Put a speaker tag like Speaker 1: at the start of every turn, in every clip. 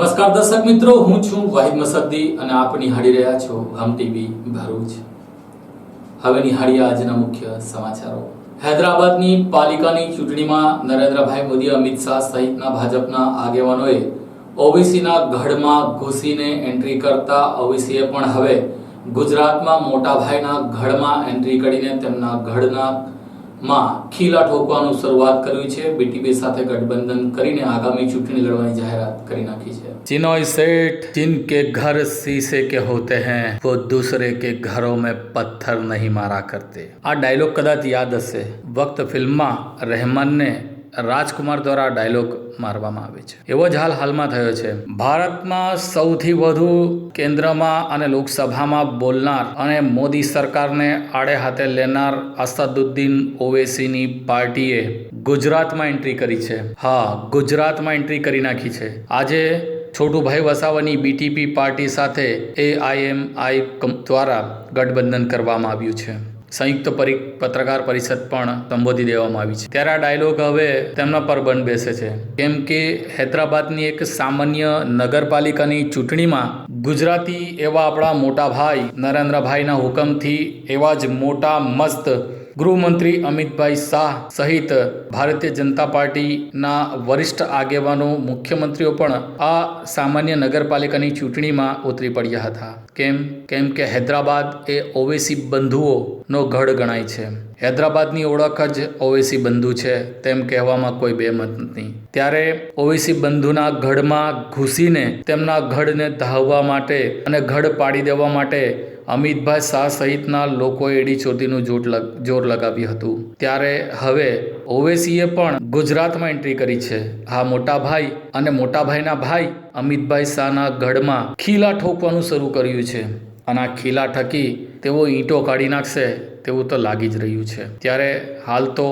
Speaker 1: નમસ્કાર દર્શક મિત્રો, હું છું વાહિદ મસદ્દી અને આપ નિહાળી રહ્યા છો હમ ટીવી ભરૂચ। હવે નિહાળીએ આજના મુખ્ય સમાચારો। હૈદરાબાદની પાલિકાની ચૂંટણીમાં નરેન્દ્રભાઈ મોદી, અમિત શાહ સહિતના ભાજપના આગેવાનોએ ઓવીસીના ગઢમાં ઘૂસીને એન્ટ્રી કરતા ઓવીસીએ પણ હવે ગુજરાતમાં મોટાભાઈના ગઢમાં એન્ટ્રી કરીને તેમના ગઢના માં ખીલા ઠોકવાનું શરૂઆત કર્યું છે। બીટીપી સાથે ગઠબંધન કરીને આગામી ચૂંટણી લડવાની જાહેરાત કરી નાખી છે। चिनोय सेठ जिनके घर शीशे के होते हैं वो दूसरे के घरों में पत्थर नहीं मारा करते। આ ડાયલોગ કદાચ યાદ હશે, વક્ત ફિલ્મમાં રહેમાનને રાજકુમાર દ્વારા ડાયલોગ મારવામાં આવે છે। એવો જ હાલમાં થયો છે। ભારતમાં સૌથી વધુ કેન્દ્રમાં અને લોકસભામાં બોલનાર અને મોદી સરકારને આડે હાથે લેનાર અસદુદ્દીન ઓવૈસીની પાર્ટીએ ગુજરાતમાં એન્ટ્રી કરી છે। હા, ગુજરાતમાં એન્ટ્રી કરી નાખી છે। આજે છોટુભાઈ વસાવાની બીટીપી પાર્ટી સાથે એઆઈએમઆઈ દ્વારા ગઠબંધન કરવામાં આવ્યું છે। સંયુક્ત પત્રકાર પરિષદ પણ સંબોધી દેવામાં આવી છે। ત્યારે આ ડાયલોગ હવે તેમના પર બન બેસે છે, કેમ કે હૈદરાબાદની એક સામાન્ય નગરપાલિકાની ચૂંટણીમાં ગુજરાતી એવા આપણા મોટા ભાઈ નરેન્દ્રભાઈના હુકમથી એવા જ મોટા મસ્ત ગૃહમંત્રી અમિતભાઈ શાહ સહિત ભારતીય જનતા પાર્ટીના વરિષ્ઠ આગેવાનો, મુખ્યમંત્રીઓ પણ આ સામાન્ય નગરપાલિકાની ચૂંટણીમાં ઉતરી પડ્યા હતા। કેમ કે હૈદરાબાદ એ ઓવૈસી બંધુઓનો ગઢ ગણાય છે। હૈદરાબાદની ઓળખ જ ઓવૈસી બંધુ છે તેમ કહેવામાં કોઈ બેમત નથી। ત્યારે ઓવૈસી બંધુના ગઢમાં ઘૂસીને તેમના ગઢને ધાવવા માટે અને ગઢ પાડી દેવા માટે અમિતભાઈ શાહ સહિતના લોકોએ એડી ચોટીનું જોર લગાવ્યું હતું। ત્યારે હવે ઓવૈસીએ પણ ગુજરાતમાં એન્ટ્રી કરી છે। હા, મોટાભાઈ અને મોટાભાઈના ભાઈ અમિતભાઈ શાહના ગઢમાં ખીલા ઠોકવાનું શરૂ કર્યું છે અને આ ખીલા ઠકી તેઓ ઈંટો કાઢી નાખશે તેવું તો લાગી જ રહ્યું છે। ત્યારે હાલ તો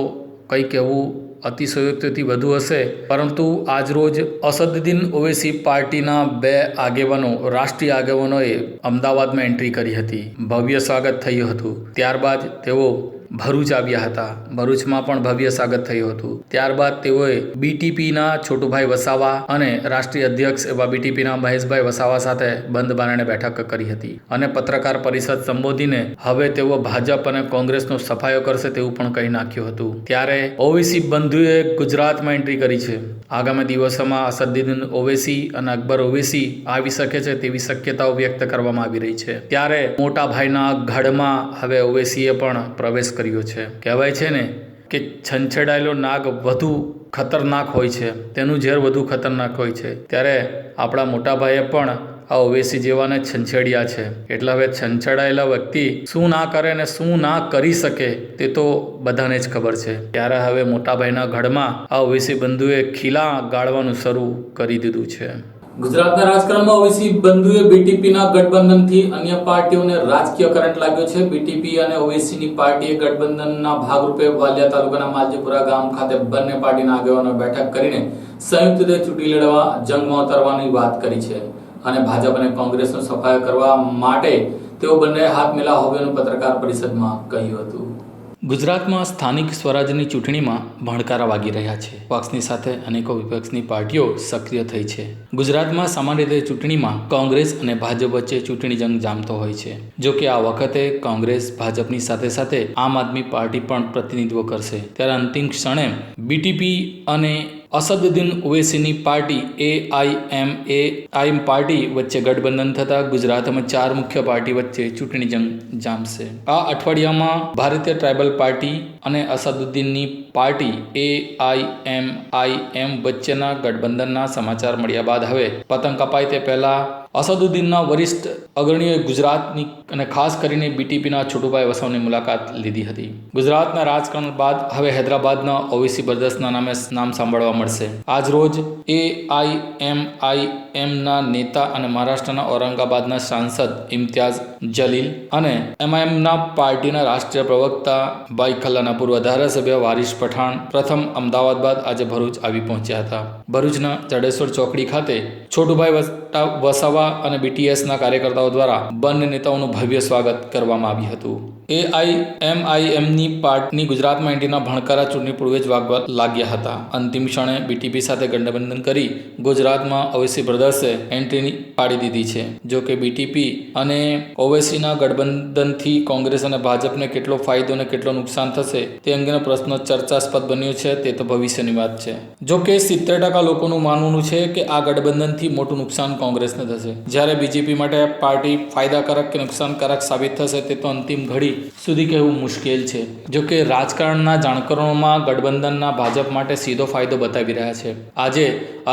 Speaker 1: કંઈક એવું અતિશયોક્તિથી વધુ હશે, પરંતુ આજરોજ અસદુદ્દીન ઓવૈસી પાર્ટીના બે આગેવાનો, રાષ્ટ્રીય આગેવાનોએ અમદાવાદમાં એન્ટ્રી કરી હતી। ભવ્ય સ્વાગત થયું હતું। ત્યારબાદ તેઓ ભરૂચ આવ્યા હતા। ભરૂચમાં પણ ભવ્ય સ્વાગત થયું હતું। ત્યારબાદ તેઓએ બીટીપીના છોટુભાઈ વસાવા અને રાષ્ટ્રીય અધ્યક્ષ એવા બીટીપીના મહેશભાઈ વસાવા સાથે બંધ બારણે બેઠક કરી હતી અને પત્રકાર પરિષદ સંબોધીને હવે તેઓ ભાજપ અને કોંગ્રેસનો સફાયો કરશે તેવું પણ કહી નાખ્યું હતું। ત્યારે ઓવૈસી બંધુએ ગુજરાતમાં એન્ટ્રી કરી છે। આગામી દિવસોમાં અસદુદ્દીન ઓવૈસી અને અકબર ઓવૈસી આવી શકે છે તેવી શક્યતાઓ વ્યક્ત કરવામાં આવી રહી છે। ત્યારે મોટા ભાઈના ગઢમાં હવે ઓવૈસીએ પણ પ્રવેશ કર્યો છે। કહેવાય છે ને કે છંછેડાયેલો નાગ વધુ ખતરનાક હોય છે, તેનું ઝેર વધુ ખતરનાક હોય છે। ત્યારે આપણા મોટા ભાઈએ પણ આ ઓવૈસી જેવાને છંછેડ્યા છે, એટલે હવે છંછેડાયેલા વ્યક્તિ શું ના કરે ને શું ના કરી શકે તે તો બધાને જ ખબર છે। ત્યારે હવે મોટાભાઈના ગઢમાં આ ઓવૈસી બંધુએ ખીલા ગાળવાનું શરૂ કરી દીધું છે। ગુજરાતના રાજકારણમાં ઓવૈસી બંધુએ બીટીપીના ગઠબંધનથી અન્ય પાર્ટીઓને રાજકીય કરંટ લાગ્યો છે। બીટીપી અને ઓવૈસીની પાર્ટીએ ગઠબંધનના ભાગરૂપે વાલિયા તાલુકાના માલજીપુરા ગામ ખાતે બંને પાર્ટીના આગેવાનો બેઠક કરીને સંયુક્ત રીતે ચૂંટણી લડવા જંગમાં ઉતરવાની વાત કરી છે અને ભાજપ અને કોંગ્રેસનો સફાયો કરવા માટે તેઓ બંને હાથ મિલાવ હોવાનું પત્રકાર પરિષદમાં કહ્યું હતું। ગુજરાતમાં સ્થાનિક સ્વરાજ્યની ચૂંટણીમાં ભણકારા વાગી રહ્યા છે। પક્ષની સાથે અનેકો વિપક્ષની પાર્ટીઓ સક્રિય થઈ છે। ગુજરાતમાં સામાન્ય રીતે ચૂંટણીમાં કોંગ્રેસ અને ભાજપ વચ્ચે ચૂંટણી જંગ જામતો હોય છે। જો કે આ વખતે કોંગ્રેસ ભાજપની સાથે સાથે આમ આદમી પાર્ટી પણ પ્રતિનિધિત્વ કરશે। ત્યારે અંતિમ ક્ષણે બીટીપી અને અસદુદ્દીન ઓવૈસીની પાર્ટી એઆઈએમઆઈ પાર્ટી વચ્ચે ગઠબંધન થતા ગુજરાતમાં 4 મુખ્ય પાર્ટી વચ્ચે ચૂંટણી જંગ જામશે। આ અઠવાડિયામાં ભારતીય ટ્રાઇબલ પાર્ટી અને અસદુદ્દીનની પાર્ટી એઆઈએમઆઈએમ વચ્ચેના ગઠબંધનના સમાચાર મળ્યા બાદ હવે પતંગ કપાય તે પહેલા અસદુદ્દીનના વરિષ્ઠ અગ્રણીઓએ ગુજરાતની અને ખાસ કરીને બીટીપીના છોટુભાઈ વસાવાની મુલાકાત લીધી હતી। ગુજરાતના રાજકારણ બાદ હવે હૈદરાબાદના ઓવૈસી બ્રદર્સના નામ સાંભળવા મળશે। આજ રોજ એઆઈએમઆઈએમના નેતા અને મહારાષ્ટ્રના ઔરંગાબાદના સાંસદ ઇમ્તિયાઝ જલીલ અને એમઆઈએમના પાર્ટીના રાષ્ટ્રીય પ્રવક્તા ભાઈ ખલ્લાના પૂર્વ ધારાસભ્ય વારિસ પઠાણ પ્રથમ અમદાવાદ બાદ આજે ભરૂચ આવી પહોંચ્યા હતા। ભરૂચના જડેશ્વર ચોકડી ખાતે છોટુભાઈ વસાવા વસાવા અને BTSના કાર્યકર્તાઓ દ્વારા બંને નેતાઓનું ભવ્ય સ્વાગત કરવામાં આવ્યું હતું. AIMIMની પાર્ટીની ગુજરાતમાં એન્ટ્રીના ભણકારા ચૂંટણી પૂર્વે જ વાગવા લાગ્યા હતા. અંતિમ ક્ષણે BTP સાથે ગઠબંધન કરી ગુજરાતમાં ઓવૈસી બ્રધર્સે એન્ટ્રી પાડી દીધી છે. જો કે BTP અને ઓવૈસીના ગઠબંધનથી કોંગ્રેસ અને ભાજપને કેટલો ફાયદો અને કેટલો નુકસાન થશે તે અંગેનો પ્રશ્ન ચર્ચાસ્પદ બન્યો છે. તે તો ભવિષ્યની વાત છે. જો કે 70% લોકોનું માનવું છે કે આ ગઠબંધનથી મોટું નુકસાન કોંગ્રેસને થશે, જ્યારે BJP માટે પાર્ટી ફાયદાકારક કે નુકસાનકારક સાબિત થશે તે તો અંતિમ ઘડી સુધી કહેવું મુશ્કેલ છે. જો કે રાજકારણના જાણકારોમાં ગઠબંધનના ભાજપ માટે સીધો ફાયદો બતાવી રહ્યા છે. આજે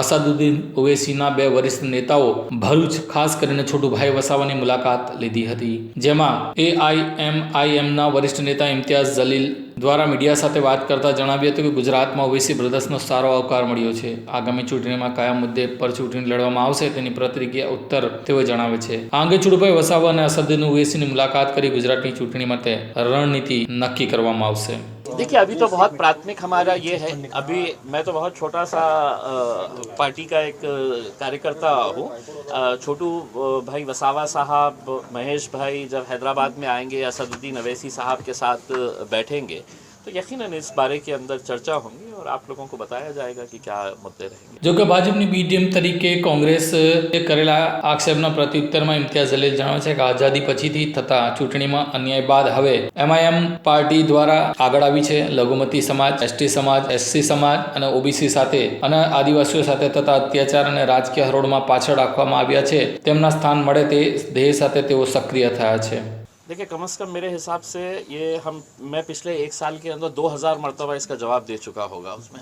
Speaker 1: અસાદુદ્દીન ઓવૈસીના 2 વરિષ્ઠ નેતાઓ ભરૂચ, ખાસ કરીને છોટુભાઈ વસાવાની મુલાકાત લીધી હતી, જેમાં AIMIMના વરિષ્ઠ નેતા ઇમ્તિયાઝ જલીલ દ્વારા મીડિયા સાથે વાત કરતા જણાવ્યું હતું કે ગુજરાતમાં ઓવૈસી બ્રધર્સનો સારો આવકાર મળ્યો છે. આગામી ચૂંટણીમાં કયા મુદ્દે પર ચૂંટણી લડવામાં આવશે તેની પ્રતિક્રિયા ઉત્તર તેઓ જણાવે છે. આ અંગે છોટુભાઈ વસાવા અને અસદુદ્દીન ઓવૈસીની મુલાકાત કરી ગુજરાતની ચૂંટણી માટે રણનીતિ નક્કી કરવામાં આવશે.
Speaker 2: देखिए, अभी तो बहुत प्राथमिक हमारा ये है, अभी मैं तो बहुत छोटा सा पार्टी का एक कार्यकर्ता हूँ. छोटू भाई वसावा साहब, महेश भाई जब हैदराबाद में आएंगे, असदुद्दीन अवैसी साहब के साथ बैठेंगे तो यकीनन इस बारे के अंदर चर्चा होंगी और आप लोगों को बताया जाएगा कि क्या मुद्दे रहेंगे.
Speaker 1: જો કે ભાજપની BDM તરીકે કોંગ્રેસે કરેલા આક્ષેપના પ્રત્યુત્તરમાં ઇમ્તિયાઝ જલીલ જણાવે છે કે આઝાદી પછીથી થતા ચૂંટણીમાં અન્યાય બાદ હવે MIM પાર્ટી દ્વારા આગળ આવી છે. લઘુમતી સમાજ, ST સમાજ, SC સમાજ અને OBC સાથે અને આદિવાસીઓ સાથે થતા અત્યાચાર અને રાજકીય હરોળમાં પાછળ રાખવામાં આવ્યા છે. તેમના સ્થાન મળે તે ધ્યેય સાથે તેઓ સક્રિય થયા છે.
Speaker 2: देखिए, कम से कम मेरे हिसाब से ये मैं पिछले 1 साल के अंदर 2000 मरतबा इसका जवाब दे चुका होगा उसमें.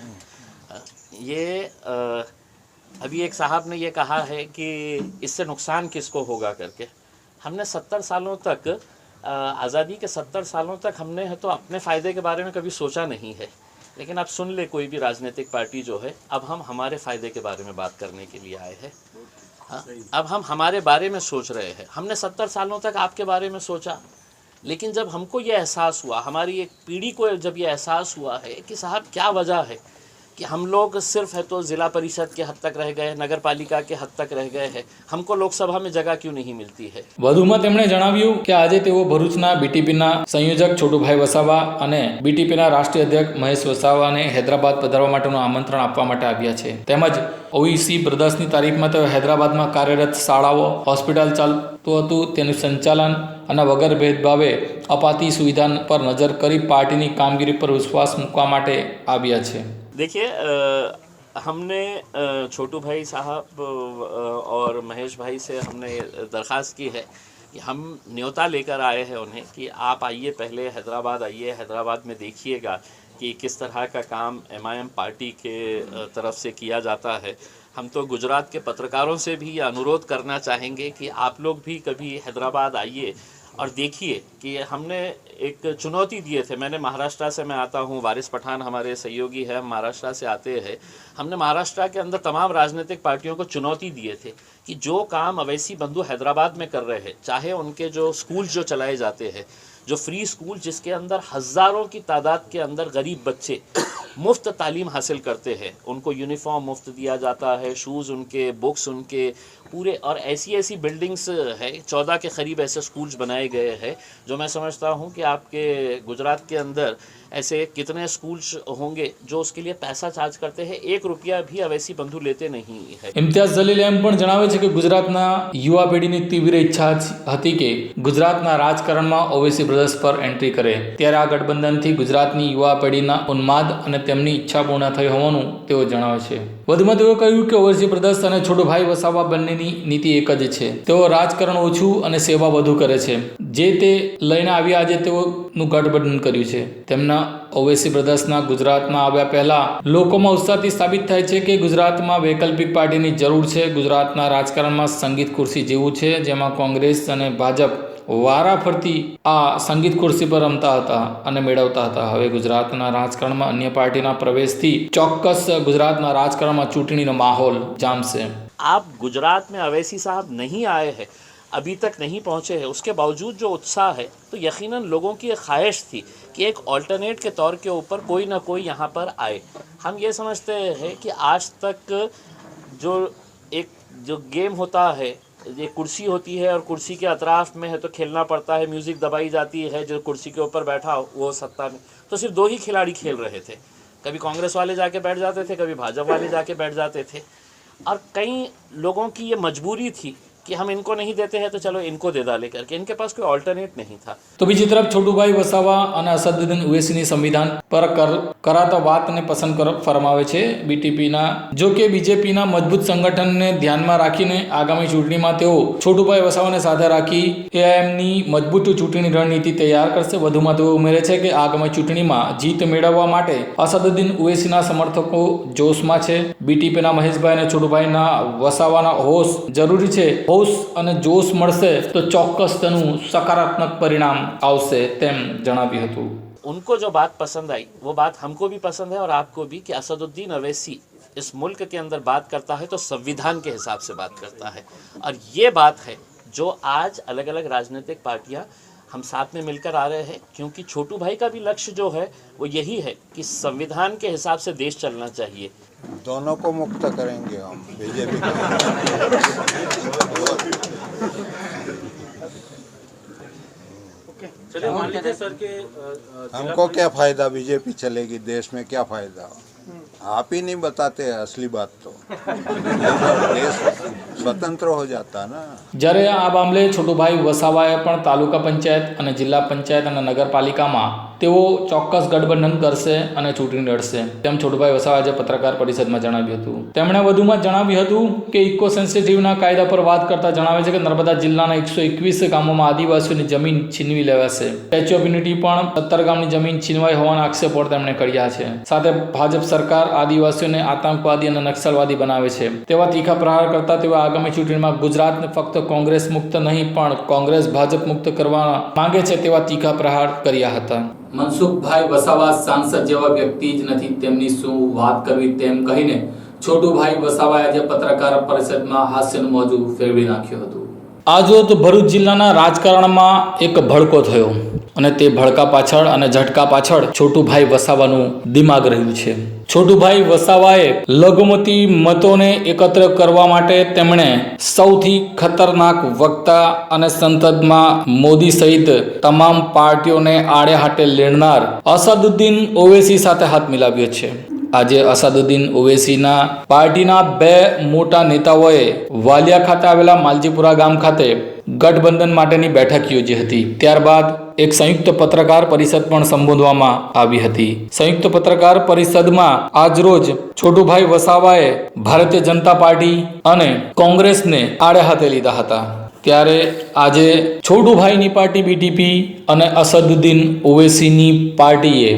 Speaker 2: ये अभी एक साहब ने ये कहा है कि इससे नुकसान किसको होगा करके. हमने 70 सालों तक आज़ादी के 70 सालों तक हमने तो अपने फ़ायदे के बारे में कभी सोचा नहीं है. लेकिन अब सुन ले कोई भी राजनीतिक पार्टी जो है, अब हम हमारे फ़ायदे के बारे में बात करने के लिए आए हैं. अब हम हमारे बारे में सोच रहे हैं. हमने 70 सालों तक आपके बारे में सोचा, लेकिन जब हमको ये एहसास हुआ, हमारी एक पीढ़ी को जब ये एहसास हुआ है कि साहब क्या वजह है कि हम लोग सिर्फ है तो ज़िला परिषद के हद तक रह गए, नगर पालिका के हद तक रह गए हैं, हमको लोकसभा में जगह क्यों नहीं मिलती है.
Speaker 1: વધુમાં તેમણે જણાવ્યું કે આજે તેઓ ભરૂચના BTPના સંયોજક છોટુભાઈ વસાવા અને BTPના રાષ્ટ્રીય અધ્યક્ષ મહેશ વસાવાને હૈદરાબાદ પધારવા માટેનું આમંત્રણ આપવા માટે આવ્યા છે. તેમજ ઓવૈસી બ્રધર્સની તારીખમાં તેઓ હૈદરાબાદમાં કાર્યરત શાળાઓ, હોસ્પિટલ ચાલતું હતું તેનું સંચાલન અને વગર ભેદભાવે અપાતી સુવિધા પર નજર કરી પાર્ટીની કામગીરી પર વિશ્વાસ મૂકવા માટે આવ્યા છે.
Speaker 2: देखिए, हमने छोटू भाई साहब और महेश भाई से हमने दरख्वास्त की है कि हम न्योता लेकर आए हैं उन्हें कि आप आइए, पहले हैदराबाद आइए, हैदराबाद में देखिएगा कि किस तरह का काम MIM पार्टी के तरफ से किया जाता है. हम तो गुजरात के पत्रकारों से भी ये अनुरोध करना चाहेंगे कि आप लोग भी कभी हैदराबाद आइए और देखिए कि हमने एक चुनौती दिए थे. मैंने महाराष्ट्र से मैं आता हूँ, वारिस पठान हमारे सहयोगी हैं, महाराष्ट्र से आते हैं. हमने महाराष्ट्र के अंदर तमाम राजनीतिक पार्टियों को चुनौती दिए थे कि जो काम अवैसी बंधु हैदराबाद में कर रहे हैं, चाहे उनके जो स्कूल जो चलाए जाते हैं, जो फ्री स्कूल जिसके अंदर हज़ारों की तादाद के अंदर गरीब बच्चे मुफ्त तालीम हासिल करते हैं, उनको यूनिफॉर्म मुफ्त दिया जाता है, शूज़ उनके, बुक्स उनके पूरे, और ऐसी ऐसी बिल्डिंग्स है, 14 के करीब ऐसे स्कूल्स बनाए गए हैं जो मैं समझता हूँ कि आपके गुजरात के अंदर ऐसे कितने स्कूल्स होंगे जो उसके लिए पैसा चार्ज करते हैं. 1 रुपया भी अवैसी बंधु लेते नहीं है.
Speaker 1: ઇમ્તિયાઝ જલીલે એમ પણ જણાવે છે કે ગુજરાતના યુવા પેઢીની તીવ્ર ઈચ્છા હતી કે ગુજરાતના રાજકારણમાં ઓવૈસી બ્રધર્સ પર એન્ટ્રી કરે. ત્યારે આ ગઠબંધનથી ગુજરાતની યુવા પેઢીના ઉન્માદ અને તેમની ઈચ્છા પૂર્ણ થઈ હોવાનું તેઓ જણાવે છે. વધુમાં તેઓ કહ્યું કે ઓવૈસી બ્રધર્સ અને છોટુભાઈ વસાવા બંનેની નીતિ એક જ છે. તેઓ રાજકારણ ઓછું અને સેવા વધુ કરે છે. જે તે લઈને આવ્યા આજે તેઓનું ગઠબંધન કર્યું છે. તેમના ઓવૈસી બ્રધર્સના ગુજરાતમાં આવ્યા પહેલા લોકોમાં ઉત્સાહથી સાબિત થાય છે કે ગુજરાતમાં વૈકલ્પિક પાર્ટીની જરૂર છે. ગુજરાતના રાજકારણમાં સંગીત ખુરશી જેવું છે, જેમાં કોંગ્રેસ અને ભાજપ વારાફરતી આ સંગીત ખુરશી પર રમતા હતા અને મેળવતા હતા. હવે ગુજરાતના રાજકારણમાં અન્ય પાર્ટીના પ્રવેશથી ચોક્કસ ગુજરાતના રાજકારણમાં ચૂંટણીનો માહોલ જામશે.
Speaker 2: आप गुजरात में अवैसी साहब नहीं आए हैं, अभी तक नहीं पहुँचे हैं, उसके बावजूद जो उत्साह है तो यकीनन लोगों की ख्वाहिश थी कि एक ऑल्टरनेट के तौर के ऊपर कोई ना कोई यहाँ पर आए. हम ये समझते हैं कि आज तक जो एक जो गेम होता है ये कुर्सी होती है और कुर्सी के अतराफ में है तो खेलना पड़ता है, म्यूज़िक दबाई जाती है, जो कुर्सी के ऊपर बैठा वो सत्ता में। तो सिर्फ 2 ही खिलाड़ी खेल रहे थे, कभी कांग्रेस वाले जाके बैठ जाते थे, कभी भाजपा वाले जाके बैठ जाते थे। और कई लोगों की ये मजबूरी थी कि हम इनको नहीं देते हैं तो चलो इनको दे डाले करके, इनके पास कोई ऑल्टरनेट नहीं था।
Speaker 1: તો બીજી તરફ છોટુભાઈ વસાવા અને અસદુદ્દીન ઓવૈસીની સંવિધાન પર કરાતા વાતને પસંદ ફરમાવે છે બીટીપીના। જો કે બીજેપીના મજબૂત સંગઠનને ધ્યાનમાં રાખીને આગામી ચૂંટણીમાં તેઓ છોટુભાઈ વસાવાને સાથે રાખી એઆઈએમની મજબૂત ચૂંટણી રણનીતિ તૈયાર કરશે। વધુમાં તેઓ ઉમેરે છે કે આગામી ચૂંટણીમાં જીત મેળવવા માટે અસદુદ્દીન ઓવૈસીના સમર્થકો જોશમાં છે। બીટીપીના મહેશભાઈ અને છોટુભાઈના વસાવાના હોશ જરૂરી છે। હોશ અને જોશ મળશે તો ચોક્કસ તેનું સકારાત્મક પરિણામ આવશે તેમ જણાવ્યું હતું।
Speaker 2: उनको जो बात पसंद आई वो बात हमको भी पसंद है और आपको भी, कि असदुद्दीन अवैसी इस मुल्क के अंदर बात करता है तो संविधान के हिसाब से बात करता है। और ये बात है जो आज अलग अलग राजनीतिक पार्टियां हम साथ में मिलकर आ रहे हैं, क्योंकि छोटू भाई का भी लक्ष्य जो है वो यही है कि संविधान के हिसाब से देश चलना चाहिए।
Speaker 3: दोनों को मुक्त करेंगे हम, बीजेपी को।
Speaker 4: चलिए मान लीजिए सर के
Speaker 3: हमको क्या फायदा, बीजेपी चलेगी, देश में क्या फायदा? आप ही नहीं बताते असली बात तो देश स्वतंत्र हो जाता ना।
Speaker 1: જ્યારે આ મામલે છોટુભાઈ વસાવાએ પણ તાલુકા પંચાયત અને જિલ્લા પંચાયત અને નગરપાલિકામાં તેઓ ચોક્કસ ગઠબંધન કરશે અને ચૂંટણી લડશે તેમ છોટુભાઈ વસાવાએ આજે પત્રકાર પરિષદમાં જણાવ્યું હતું। તેમણે વધુમાં જણાવ્યું હતું કે ઇકો સેન્સિટિવના કાયદા પર વાત કરતા જણાવે છે કે નર્મદા જિલ્લાના 121 ગામોમાં આદિવાસીઓની જમીન છીનવી લેવાશે। સ્ટેચ્યુ ઓફ યુનિટી પણ 17 ગામની જમીન છીનવાઈ હોવાના આક્ષેપો તેમણે કર્યા છે। સાથે ભાજપ સરકાર આદિવાસીઓને આતંકવાદી અને નક્સલવાદી બનાવે છે તેવા તીખા પ્રહાર કરતા તેઓ આગામી ચૂંટણીમાં ગુજરાતને ફક્ત કોંગ્રેસ મુક્ત નહીં પણ કોંગ્રેસ ભાજપ મુક્ત કરવા માંગે છે તેવા તીખા પ્રહાર કર્યા હતા। મનસુખભાઈ વસાવા સાંસદ જેવા વ્યક્તિ જ નથી, તેમની શું વાત કરવી તેમ કહીને છોટુભાઈ વસાવાએ આજે પત્રકાર પરિષદમાં હાસ્યનું મોજું ફેરવી નાખ્યું હતું। આજો તો ભરૂચ જિલ્લાના રાજકારણમાં એક ભડકો થયો અને તે ભડકા પાછળ અને ઝટકા પાછળ છોટુભાઈ વસાવાનું દિમાગ રહ્યું છે। છોટુભાઈ વસાવાએ લઘુમતી મતોને એકત્ર કરવા માટે તેમણે સૌથી ખતરનાક વક્તા અને સંસદમાં મોદી સહિત તમામ પાર્ટીઓને આડે હાથે લેણનાર અસદુદ્દીન ઓવૈસી સાથે હાથ મિલાવ્યો છે। આજે અસદુદ્દીન ઓવૈસીના પાર્ટીના 2 મોટા નેતાઓએ વાલિયા ખાતે આવેલા માલજીપુરા ગામ ખાતે ગઠબંધન માટેની બેઠક યોજી હતી। ત્યારબાદ એક સંયુક્ત પત્રકાર પરિષદ પણ સંબોધવામાં આવી હતી। સંયુક્ત પત્રકાર પરિષદમાં આજરોજ છોટુભાઈ વસાવાએ ભારતીય જનતા પાર્ટી અને કોંગ્રેસને આડે હાથે લીધા હતા। ત્યારે આજે છોટુભાઈની પાર્ટી બીટીપી અને અસદુદ્દીન ઓવૈસીની પાર્ટીએ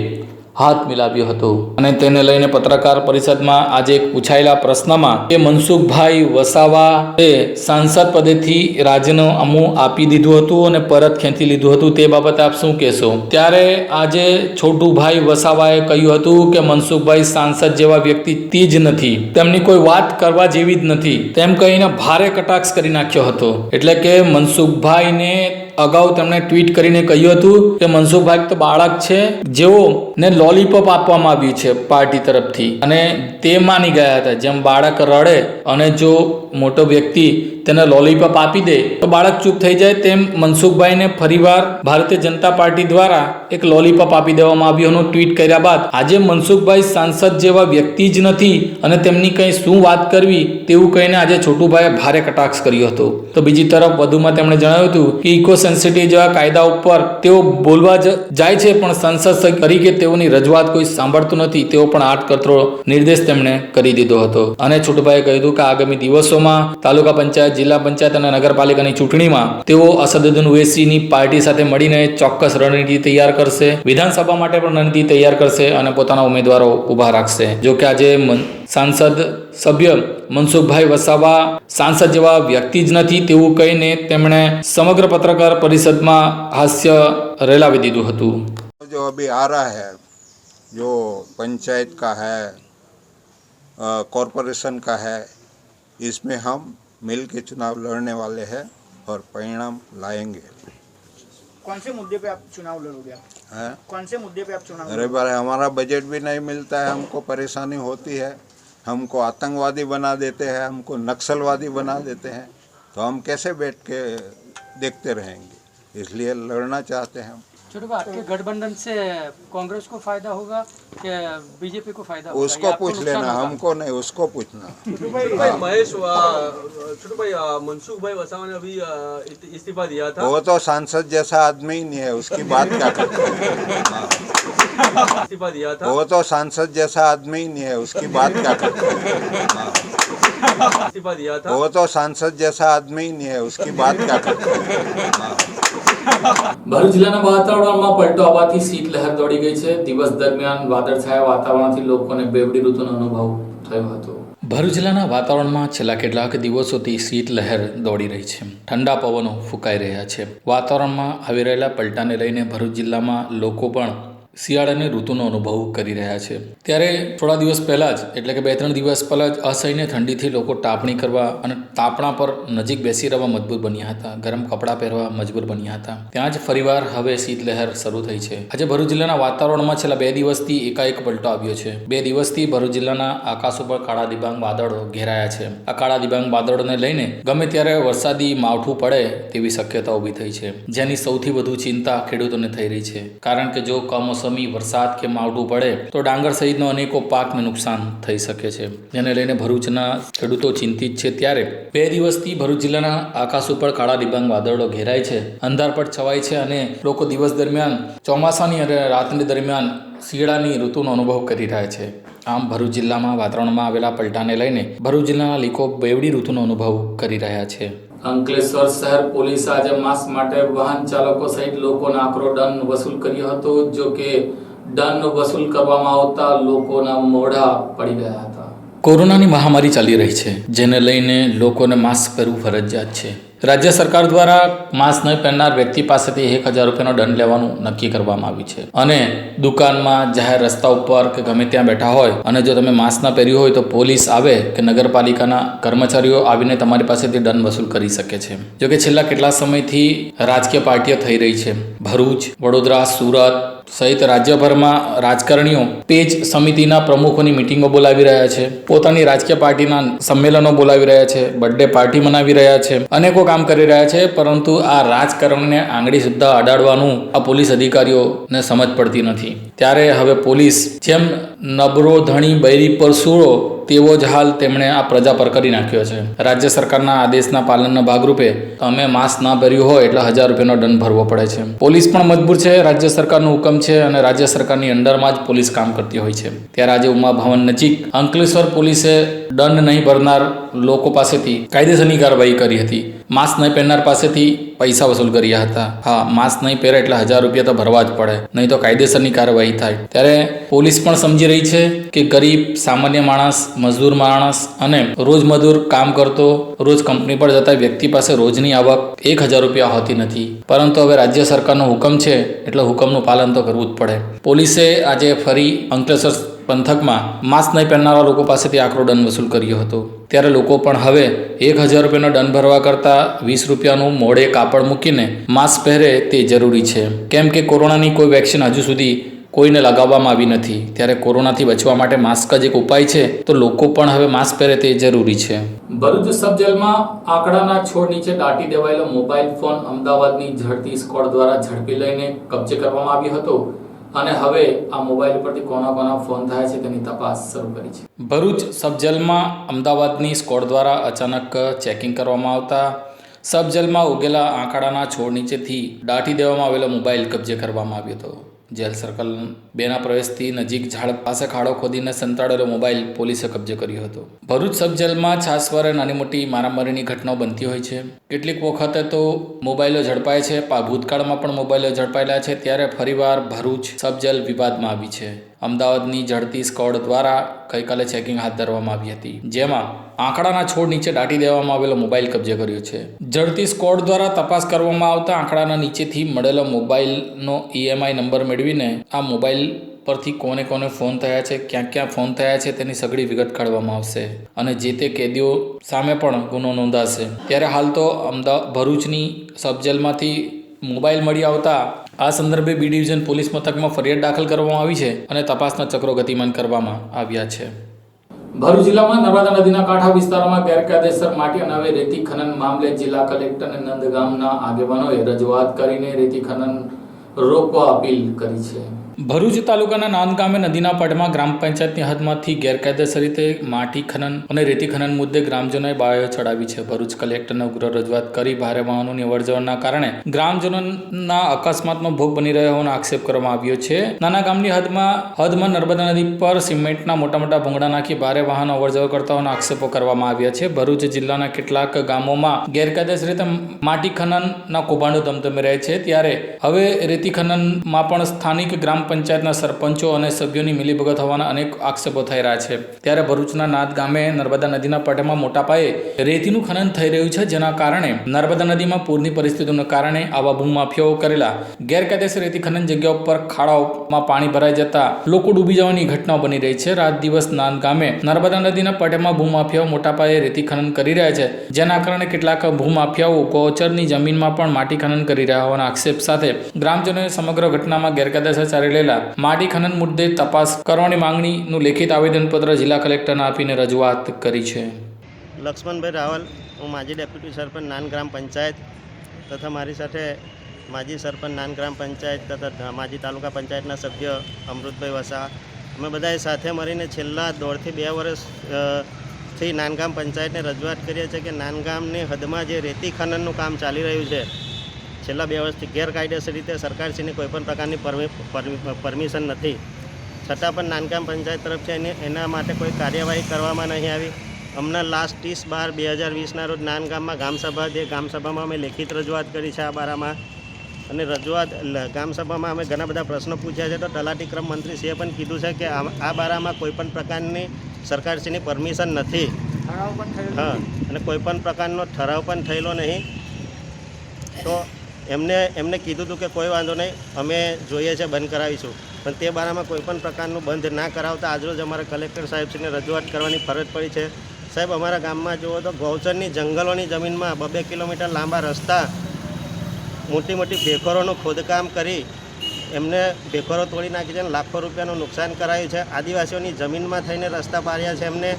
Speaker 1: હાથ મિલાવ્યો હતો અને તેને લઈને પત્રકાર પરિષદમાં આજે પૂછાયેલા પ્રશ્નમાં કે મનસુખભાઈ વસાવાએ સાંસદ પદેથી રાજીનામું આપી દીધું હતું અને પરત ખેંચી લીધું હતું, તે બાબતે આપ શું કહેશો? ત્યારે આજે છોટુભાઈ વસાવાએ કહ્યું હતું કે મનસુખભાઈ સાંસદ જેવા વ્યક્તિ જ નથી, તેમની કોઈ વાત કરવા જેવી જ નથી તેમ કહીને ભારે કટાક્ષ કરી નાખ્યો હતો। એટલે કે મનસુખભાઈને અગાઉ તેમણે ટ્વીટ કરીને કહ્યું હતું કે મનસુખભાઈ તો બાળક છે જેઓને લોલીપોપ આપવામાં આવ્યું છે પાર્ટી તરફથી અને તે માની ગયા હતા। જેમ બાળક રડે અને જો મોટો વ્યક્તિ તેને લોલીપોપ આપી દે તો બાળક ચૂપ થઈ જાય, તેમ મનસુખભાઈને ફરીવાર ભારતીય જનતા પાર્ટી દ્વારા એક લોલીપોપ આપી દેવામાં આવ્યું ટ્વીટ કર્યા બાદ આજે મનસુખભાઈ સાંસદ જેવા વ્યક્તિ જ નથી અને તેમની કંઈ શું વાત કરવી તેવું કહીને આજે છોટુભાઈએ ભારે કટાક્ષ કર્યો હતો। તો બીજી તરફ વધુમાં તેમણે જણાવ્યું હતું કે ઇકો સેન્સિટિવ જેવા કાયદા ઉપર તેઓ બોલવા જાય છે પણ સંસદ તરીકે તેઓની રજૂઆત કોઈ સાંભળતું નથી, તેઓ પણ આટકતરો નિર્દેશ તેમણે કરી દીધો હતો। અને છોટુભાઈએ કહ્યું હતું કે આગામી દિવસોમાં તાલુકા પંચાયત, જિલ્લા પંચાયત અને નગરપાલિકાની ચૂંટણીમાં તેઓ અસદુદ્દીન ઓવૈસીની પાર્ટી સાથે મળીને ચોક્કસ રણનીતિ તૈયાર કરશે, વિધાનસભા માટે પણ રણનીતિ તૈયાર કરશે અને પોતાના ઉમેદવારો ઊભા રાખશે। જો કે આજે સાંસદ સભ્ય મનસુખભાઈ વસાવા સાંસદ જેવા વ્યક્તિ જ નથી તેવું કહીને તેમણે સમગ્ર પત્રકાર પરિષદમાં હાસ્ય રેલાવી દીધું હતું।
Speaker 3: जो अभी आ रहा है, जो पंचायत का है, कॉरपोरेशन का है, इसमें हम मिल के चुनाव लड़ने वाले हैं और परिणाम लाएंगे।
Speaker 4: कौन से मुद्दे पे आप चुनाव लड़ोगे?
Speaker 3: हैं?
Speaker 4: कौन से मुद्दे पे आप चुनाव
Speaker 3: अरे बार हमारा बजट भी नहीं मिलता है, हमको परेशानी होती है, हमको आतंकवादी बना देते हैं, हमको नक्सलवादी बना देते हैं, तो हम कैसे बैठ के देखते रहेंगे, इसलिए लड़ना चाहते हैं हम।
Speaker 5: छोटे भाई, आपके गठबंधन से कांग्रेस को फायदा होगा कि बीजेपी को फायदा होगा?
Speaker 3: उसको
Speaker 5: या आपको
Speaker 3: पूछ
Speaker 5: नुकसान
Speaker 3: लेना,
Speaker 5: होगा?
Speaker 3: हमको नहीं, उसको पूछना।
Speaker 6: छोटे भाई मनसुख भाई वसावा ने अभी इस्तीफा दिया था।
Speaker 3: वो तो सांसद जैसा आदमी ही नहीं है, उसकी बात क्या करते हैं। हाँ।
Speaker 6: इस्तीफा दिया था।
Speaker 3: वो तो सांसद जैसा आदमी ही नहीं है, उसकी बात क्या करते हैं। हाँ।
Speaker 6: इस्तीफा दिया था।
Speaker 3: वो तो सांसद जैसा आदमी ही नहीं है, उसकी बात क्या करते हैं। हाँ।
Speaker 1: ભરૂચ જિલ્લાના વાતાવરણમાં પલટો આવવાથી શીત લહેર દોડી ગઈ છે. દિવસ દરમિયાન વાદળછાયા વાતાવરણથી લોકોને બેવડી ઋતુનો અનુભવ થયો હતો. ભરૂચ જિલ્લાના વાતાવરણમાં છેલ્લા કેટલાક દિવસોથી શીત લહેર દોડી રહી છે. ઠંડા પવનો ફૂંકાઈ રહ્યા છે. વાતાવરણમાં આવી રહેલા પલટાને લઈને ભરૂચ જિલ્લામાં લોકો પણ શિયાળાની ઋતુનો અનુભવ કરી રહ્યા છે. ત્યારે થોડા દિવસ પહેલાં જ એટલે કે 2-3 દિવસ પહેલાં જ અસહ્ય ઠંડીથી લોકો તાપણી કરવા અને તાપણા પર નજીક બેસી રહેવા મજબૂર બન્યા હતા. ગરમ કપડાં પહેરવા મજબૂર બન્યા હતા. ત્યાં જ ફરીવાર હવે શીતલહેર શરૂ થઈ છે. આજે ભરૂચ જિલ્લાના વાતાવરણમાં છેલ્લા 2 દિવસથી એકાએક પલટો આવ્યો છે. 2 દિવસથી ભરૂચ જિલ્લાના આકાશ ઉપર કાળા દિબાંગ વાદળો ઘેરાયા છે. આ કાળા દિબાંગ વાદળોને લઈને ગમે ત્યારે વરસાદી માવઠું પડે તેવી શક્યતા ઊભી થઈ છે, જેની સૌથી વધુ ચિંતા ખેડૂતોને થઈ રહી છે. કારણ કે જો કમોસમી વરસાદ કે માવઠું પડે તો ડાંગર સહિતનો અનેકો પાકને નુકસાન થઈ શકે છે, જેને લઈને ભરૂચના ખેડૂતો ચિંતિત છે. ત્યારે 2 દિવસથી ભરૂચ જિલ્લાના આકાશ ઉપર કાળા દિબાંગ વાદળો ઘેરાય છે, અંધારપટ છવાય છે અને લોકો દિવસ દરમિયાન ચોમાસાની અને રાતની દરમિયાન શિયાળાની ઋતુનો અનુભવ કરી રહ્યા છે. આમ ભરૂચ જિલ્લામાં વાતાવરણમાં આવેલા પલટાને લઈને ભરૂચ જિલ્લાના લોકો બેવડી ઋતુનો અનુભવ કરી રહ્યા છે. અંકલેશ્વર શહેર પોલીસ આજે માસ્ક માટે વાહન ચાલકો સહિત લોકોનો આકરો દંડ વસૂલ કર્યો હતો. જો કે દંડ વસૂલ કરવામાં આવતા લોકોના મોઢા પડી ગયા હતા. કોરોનાની મહામારી ચાલી રહી છે, જેને લઈને લોકોને માસ્ક પહેરવું ફરજિયાત છે. રાજ્ય સરકાર દ્વારા માસ્ક ન પહેરનાર વ્યક્તિ પાસેથી 1000 રૂપિયાનો દંડ લેવાનું નક્કી કરવામાં આવ્યું છે. અને દુકાનમાં, જાહેર રસ્તા ઉપર કે ગમે ત્યાં બેઠા હોય અને જો તમે માસ્ક ન પહેર્યું હોય તો પોલીસ આવે કે નગરપાલિકાના કર્મચારીઓ આવીને તમારી પાસેથી દંડ વસૂલ કરી શકે છે. જોકે છેલ્લા કેટલા સમયથી રાજકીય પાર્ટીઓ થઈ રહી છે. ભરૂચ, વડોદરા, સુરત સહિત રાજ્યભરમાં રાજકારણીઓ પેજ સમિતિના પ્રમુખોની મિટિંગો બોલાવી રહ્યા છે, પોતાની રાજકીય પાર્ટીના સંમેલનો બોલાવી રહ્યા છે, બર્થડે પાર્ટી મનાવી રહ્યા છે, અનેકો કામ કરી રહ્યા છે. પરંતુ આ રાજકારણને આંગળી સુદ્ધા અડાડવાનું આ પોલીસ અધિકારીઓને સમજ પડતી નથી. ત્યારે હવે પોલીસ જેમ નબળો ધણી બૈરી પર સૂળો તેવો જ હાલ તેમણે આ પ્રજા પર કરી નાખ્યો છે. રાજ્ય સરકારના આદેશના પાલનના ભાગરૂપે તમે માસ્ક ના ભર્યું હોય એટલે 1000 રૂપિયાનો દંડ ભરવો પડે છે. પોલીસ પણ મજબૂર છે. રાજ્ય સરકારનો હુકમ છે અને રાજ્ય સરકારની અંડરમાં જ પોલીસ કામ કરતી હોય છે. ત્યારે આજે ઉમા ભવન નજીક અંકલેશ્વર પોલીસે દંડ નહીં ભરનાર લોકો પાસેથી કાયદેસરની કાર્યવાહી કરી હતી. માસ્ક નહીં પહેરનાર પાસેથી પૈસા વસૂલ કર્યા હતા. હા, માસ્ક નહીં પહેરે એટલે 1000 રૂપિયા તો ભરવા જ પડે, નહીં તો કાયદેસરની કાર્યવાહી થાય. ત્યારે પોલીસ પણ સમજી રહી છે કે ગરીબ સામાન્ય માણસ, મજદૂર માણસ અને રોજમજૂર કામ કરતો, રોજ કંપની પર જતા વ્યક્તિ પાસે રોજની આવક 1000 રૂપિયા હોતી નથી. પરંતુ હવે રાજ્ય સરકારનો હુકમ છે એટલે હુકમનું પાલન તો કરવું જ પડે. પોલીસે આજે ફરી અંકલેશ્વર પંથકમાં માસ્ક નહીં પહેરનારા લોકો પાસેથી આકરો દંડ વસૂલ કર્યો હતો. ત્યારે લોકો પણ હવે 1000 રૂપિયાનો દંડ ભરવા કરતાં 20 રૂપિયાનું મોઢે કાપડ મૂકીને માસ્ક પહેરે તે જરૂરી છે. કેમ કે કોરોનાની કોઈ વેક્સિન હજુ સુધી કોઈને લગાવવામાં આવી નથી. ત્યારે કોરોનાથી બચવા માટે માસ્ક જ એક ઉપાય છે, તો લોકો પણ હવે માસ્ક પહેરે તે જરૂરી છે. ભરૂચ સબ જેલમાં આંકડાના છોડ નીચે દાટી દેવાયેલો મોબાઈલ ફોન અમદાવાદની ઝડપી સ્ક્વોડ દ્વારા ઝડપી લઈને કબજે કરવામાં આવ્યો હતો અને હવે આ મોબાઈલ પરથી કોના ફોન થાય છે તેની તપાસ શરૂ કરી છે. ભરૂચ સબ જેલમાં અમદાવાદની સ્ક્વોડ દ્વારા અચાનક ચેકિંગ કરવામાં આવતા સબ જેલમાં ઉગેલા આંકડાના છોડ નીચેથી દાટી દેવામાં આવેલો મોબાઈલ કબજે કરવામાં આવ્યો હતો. જેલ સર્કલ 2ના પ્રવેશથી નજીક ઝાડ પાસે ખાડો ખોદીને સંતાડેલો મોબાઈલ પોલીસે કબજે કર્યો હતો. ભરૂચ સબ જેલમાં છાસવારે નાની મોટી મારામારીની ઘટનાઓ બનતી હોય છે. કેટલીક વખતે તો મોબાઈલો ઝડપાય છે. ભૂતકાળમાં પણ મોબાઈલો ઝડપાયેલા છે. ત્યારે ફરીવાર ભરૂચ સબ જેલ વિવાદમાં આવી છે. અમદાવાદની ઝડપી સ્ક્વોડ દ્વારા ગઈકાલે ચેકિંગ હાથ ધરવામાં આવી હતી, જેમાં આંકડાના છોડ નીચે દાટી દેવામાં આવેલો મોબાઈલ કબજે કર્યો છે. ઝડપી સ્ક્વોડ દ્વારા તપાસ કરવામાં આવતા આંકડાના નીચેથી મળેલો મોબાઈલનો EMI નંબર મેળવીને આ મોબાઈલ પરથી કોને ફોન થયા છે, ક્યાં ફોન થયા છે તેની સઘળી વિગત કાઢવામાં આવશે અને જે તે કેદીઓ સામે પણ ગુનો નોંધાશે. ત્યારે હાલ તો ભરૂચની સબ જેલમાંથી મોબાઈલ મળી આવતા આ સંદર્ભે બી ડિવિઝન પોલીસ મથકમાં ફરિયાદ દાખલ કરવામાં આવી છે અને તપાસના ચક્રો ગતિમાન કરવામાં આવ્યા છે. ભરૂચ જિલ્લામાં નર્મદા નદીના કાંઠા વિસ્તારોમાં ગેરકાયદેસર માટી અને હવે રેતી ખનન મામલે જિલ્લા કલેક્ટર અને નંદગામના આગેવાનોએ રજૂઆત કરીને રેતી ખનન રોકવા અપીલ કરી છે. ભરૂચ તાલુકાના નાંદ ગામે નદીના પડમાં ગ્રામ પંચાયતની હદમાંથી ગેરકાયદેસર રીતે માટી ખનન અને રેતી ખનન મુદ્દે ગ્રામજનોએ બાયો ચડાવી છે. ભરૂચ કલેક્ટરને ઉગ્ર રજૂઆત કરી ભારે વાહનોની અવરજવરના કારણે ગ્રામજનોના અકસ્માતનો ભોગ બની રહ્યા હોવાનો આક્ષેપ કરવામાં આવ્યો છે. નાના ગામની હદમાં નર્મદા નદી પર સિમેન્ટના મોટા ભૂંગળા નાખી ભારે વાહનો અવરજવર કરતા હોવાના આક્ષેપો કરવામાં આવ્યા છે. ભરૂચ જિલ્લાના કેટલાક ગામોમાં ગેરકાયદેસર રીતે માટી ખનનના કૌભાંડો ધમધમી રહે છે, ત્યારે હવે રેતી ખનનમાં પણ સ્થાનિક ગ્રામ પંચાયતના સરપંચો અને સભ્યોની મિલીભગત હોવાના અનેક આક્ષેપો થઈ રહ્યા છે. ત્યારે ભરૂચના નાદ ગામે નર્મદા નદીના પટમાં મોટા પાયે રેતીનું ખનન થઈ રહ્યું છે, જેના કારણે નર્મદા નદીમાં પૂરની પરિસ્થિતિઓને કારણે આવા ભૂમાફિયાઓ કરેલા ગેરકાયદેસર રેતી ખનન જગ્યાઓ પર ખાડાઓમાં પાણી ભરાઈ જતા લોકો ડૂબી જવાની ઘટનાઓ બની રહી છે. રાત દિવસ નાદ ગામે નર્મદા નદીના પટમાં ભૂમાફિયાઓ મોટા પાયે રેતી ખનન કરી રહ્યા છે, જેના કારણે કેટલાક ભૂમાફિયાઓ ગૌચરની જમીનમાં પણ માટી ખનન કરી રહ્યા હોવાના આક્ષેપ સાથે ગ્રામજનોએ સમગ્ર ઘટનામાં ગેરકાયદેસર ચાલી માટી ખનન મુદ્દે તપાસ કરવાની માંગણીનું લેખિત આવેદનપત્ર જિલ્લા કલેક્ટરને આપીને રજૂઆત કરી છે.
Speaker 7: લક્ષ્મણભાઈ રાવલ, હું માજી ડેપ્યુટી સરપંચ નાન ગ્રામ પંચાયત તથા મારી સાથે માજી સરપંચ નાન ગ્રામ પંચાયત તથા માજી તાલુકા પંચાયતના સભ્ય અમૃતભાઈ વસા, અમે બધાએ સાથે મળીને છેલ્લા 1.5 થી 2 વર્ષથી નાનગામ પંચાયતને રજૂઆત કરીએ છીએ કે નાનગામની હદમાં જે રેતી ખનનનું કામ ચાલી રહ્યું છે, છેલ્લા 2 વર્ષથી ગેરકાયદેસર રીતે સરકારશ્રીની કોઈપણ પ્રકારની પરમિશન નથી, છતાં પણ નાનગામ પંચાયત તરફથી એના માટે કોઈ કાર્યવાહી કરવામાં નહીં આવી. હમણાં લાસ્ટ 30/12/2020ના રોજ નાનગામમાં ગામસભા જે ગામસભામાં અમે લેખિત રજૂઆત કરી છે આ બારામાં, અને ગામસભામાં અમે ઘણા બધા પ્રશ્નો પૂછ્યા છે. તો તલાટી ક્રમ મંત્રીશ્રીએ પણ કીધું છે કે આ બારામાં કોઈપણ પ્રકારની સરકારશ્રીની પરમિશન નથી. હા, અને કોઈપણ પ્રકારનો ઠરાવ પણ થયેલો નહીં. તો એમને કીધું હતું કે કોઈ વાંધો નહીં, અમે જોઈએ છે, બંધ કરાવીશું, પણ તે બારામાં કોઈપણ પ્રકારનું બંધ ના કરાવતા આજરોજ અમારા કલેક્ટર સાહેબશ્રીને રજૂઆત કરવાની ફરજ પડી છે. સાહેબ, અમારા ગામમાં જુઓ તો ગૌચરની જંગલોની જમીનમાં 2 કિલોમીટર લાંબા રસ્તા, મોટી ભેખરોનું ખોદકામ કરી એમને ભેખરો તોડી નાખી છે અને લાખો રૂપિયાનું નુકસાન કરાયું છે. આદિવાસીઓની જમીનમાં થઈને રસ્તા પાડ્યા છે. એમને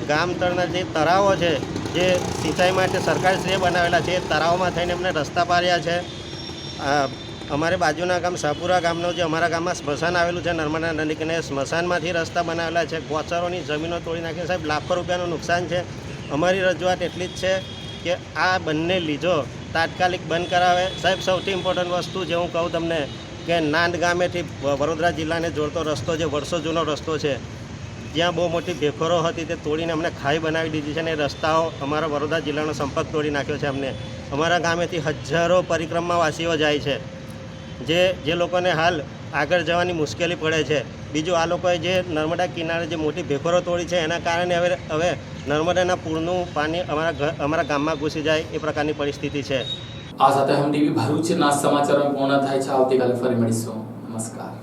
Speaker 7: ગામ તળના જે તળાવો છે, જે સિંચાઈ માટે સરકારશ્રીએ બનાવેલા છે, એ તળાવમાં થઈને એમને રસ્તા પાડ્યા છે. અમારે બાજુના ગામ શાહપુરા ગામનો જે અમારા ગામમાં સ્મશાન આવેલું છે નર્મદા નદી કિનારે, સ્મશાનમાંથી રસ્તા બનાવેલા છે. ગોચરોની જમીનો તોડી નાખી. સાહેબ, લાખો રૂપિયાનું નુકસાન છે. અમારી રજૂઆત એટલી જ છે કે આ બંને લીજો તાત્કાલિક બંધ કરાવે. સાહેબ, સૌથી ઇમ્પોર્ટન્ટ વસ્તુ જે હું કહું તમને કે નાંદ ગામેથી વડોદરા જિલ્લાને જોડતો રસ્તો, જે વર્ષો જૂનો રસ્તો છે, જ્યાં બહુ મોટી ભેખરો હતી તે તોડીને અમને ખાઈ બનાવી દીધી છે, અને રસ્તાઓ અમારા વડોદરા જિલ્લાનો સંપર્ક તોડી નાખ્યો છે. અમને અમારા ગામેથી હજારો પરિક્રમાવાસીઓ જાય છે, જે લોકોને હાલ આગળ જવાની મુશ્કેલી પડે છે. બીજું, આ લોકોએ જે નર્મદા કિનારે જે મોટી ભેખરો તોડી છે, એના કારણે હવે નર્મદાના પૂરનું પાણી અમારા ગામમાં ઘૂસી જાય એ પ્રકારની પરિસ્થિતિ છે.
Speaker 1: આ સાથે હમ ટીવી ભરૂચના સમાચારો પૂર્ણ થાય છે. આવતીકાલે ફરી મળીશું. નમસ્કાર.